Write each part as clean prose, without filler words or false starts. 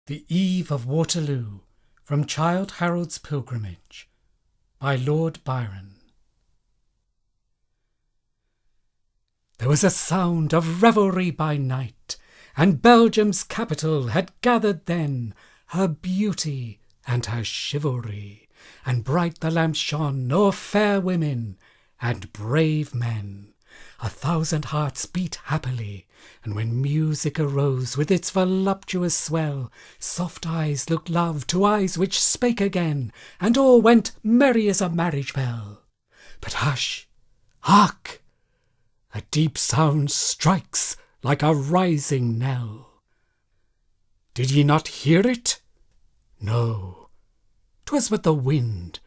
The Eve of Waterloo, from Childe Harold's Pilgrimage, by Lord Byron. There was a sound of revelry by night, and Belgium's capital had gathered then her beauty and her chivalry, and bright the lamps shone o'er fair women and brave men. 1,000 hearts beat happily, and when music arose with its voluptuous swell, soft eyes looked love to eyes which spake again, and all went merry as a marriage bell. But hush! Hark! A deep sound strikes like a rising knell. Did ye not hear it? No, 'twas but the wind,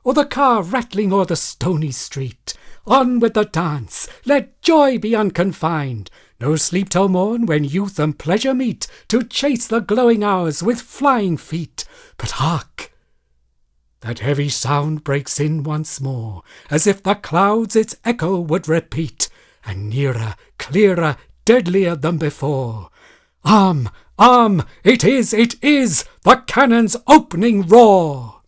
or the car rattling o'er the stony street. On with the dance, let joy be unconfined, no sleep till morn when youth and pleasure meet, to chase the glowing hours with flying feet. But hark! That heavy sound breaks in once more, as if the clouds its echo would repeat, and nearer, clearer, deadlier than before. Arm! Arm! It is! The cannon's opening roar!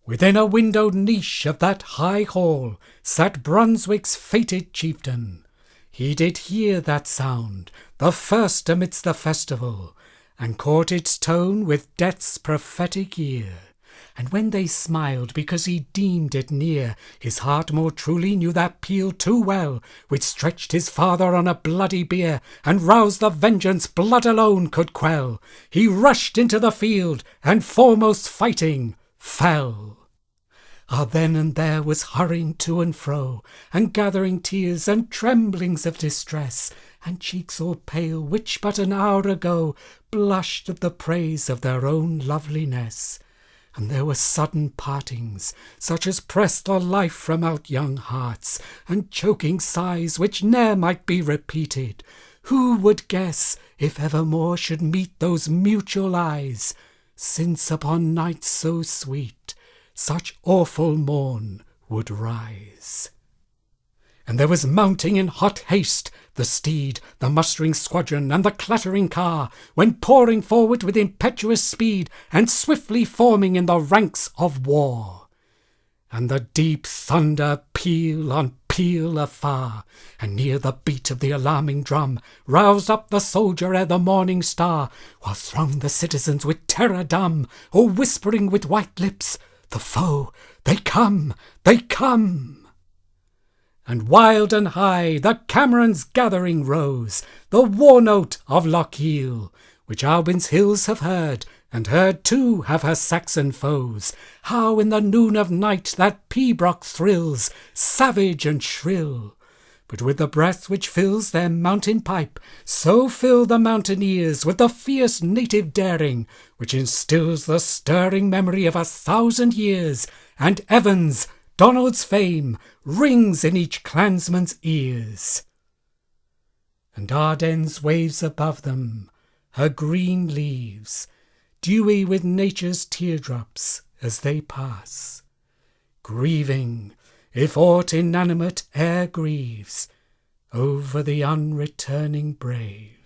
Within a windowed niche of that high hall sat Brunswick's fated chieftain. He did hear that sound, the first amidst the festival, and caught its tone with death's prophetic ear. And when they smiled because he deemed it near, his heart more truly knew that peal too well, which stretched his father on a bloody bier, and roused the vengeance blood alone could quell. He rushed into the field, and foremost fighting, fell. Ah, then and there was hurrying to and fro, and gathering tears and tremblings of distress, and cheeks all pale which but an hour ago blushed at the praise of their own loveliness. And there were sudden partings, such as pressed the life from out young hearts, and choking sighs which ne'er might be repeated. Who would guess if evermore should meet those mutual eyes, since upon nights so sweet such awful morn would rise? And there was mounting in hot haste the steed, the mustering squadron, and the clattering car, when pouring forward with impetuous speed, and swiftly forming in the ranks of war. And the deep thunder peal on peal afar, and near the beat of the alarming drum, roused up the soldier ere the morning star, while thronged the citizens with terror dumb, or whispering with white lips, "The foe, they come, they come!" And wild and high the Cameron's gathering rose, the war note of Lochiel, which Albyn's hills have heard, and heard too have her Saxon foes. How in the noon of night that pibroch thrills, savage and shrill! But with the breath which fills their mountain pipe, so fill the mountaineers with the fierce native daring, which instills the stirring memory of 1,000 years, and Evans, Donald's fame, rings in each clansman's ears. And Ardennes waves above them her green leaves, dewy with nature's teardrops as they pass, grieving, if aught inanimate e'er grieves, over the unreturning brave.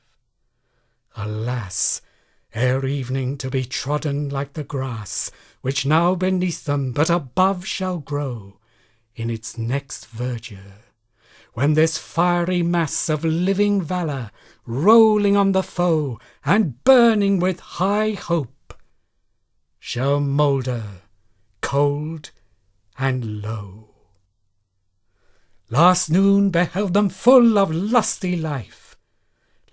Alas, ere evening to be trodden like the grass, which now beneath them but above shall grow, in its next verdure, when this fiery mass of living valour, rolling on the foe, and burning with high hope, shall moulder cold and low. Last noon beheld them full of lusty life,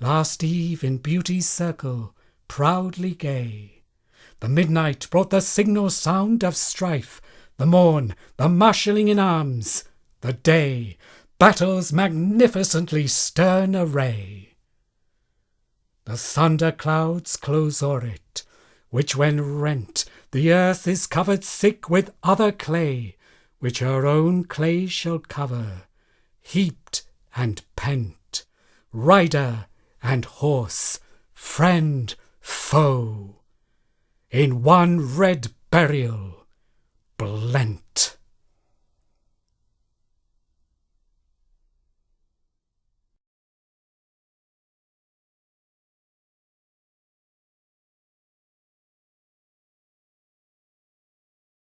last eve in beauty's circle proudly gay. The midnight brought the signal sound of strife, the morn, the marshalling in arms, the day, battle's magnificently stern array. The thunder clouds close o'er it, which when rent, the earth is covered thick with other clay, which her own clay shall cover, heaped and pent, rider and horse, friend, foe, in one red burial blent.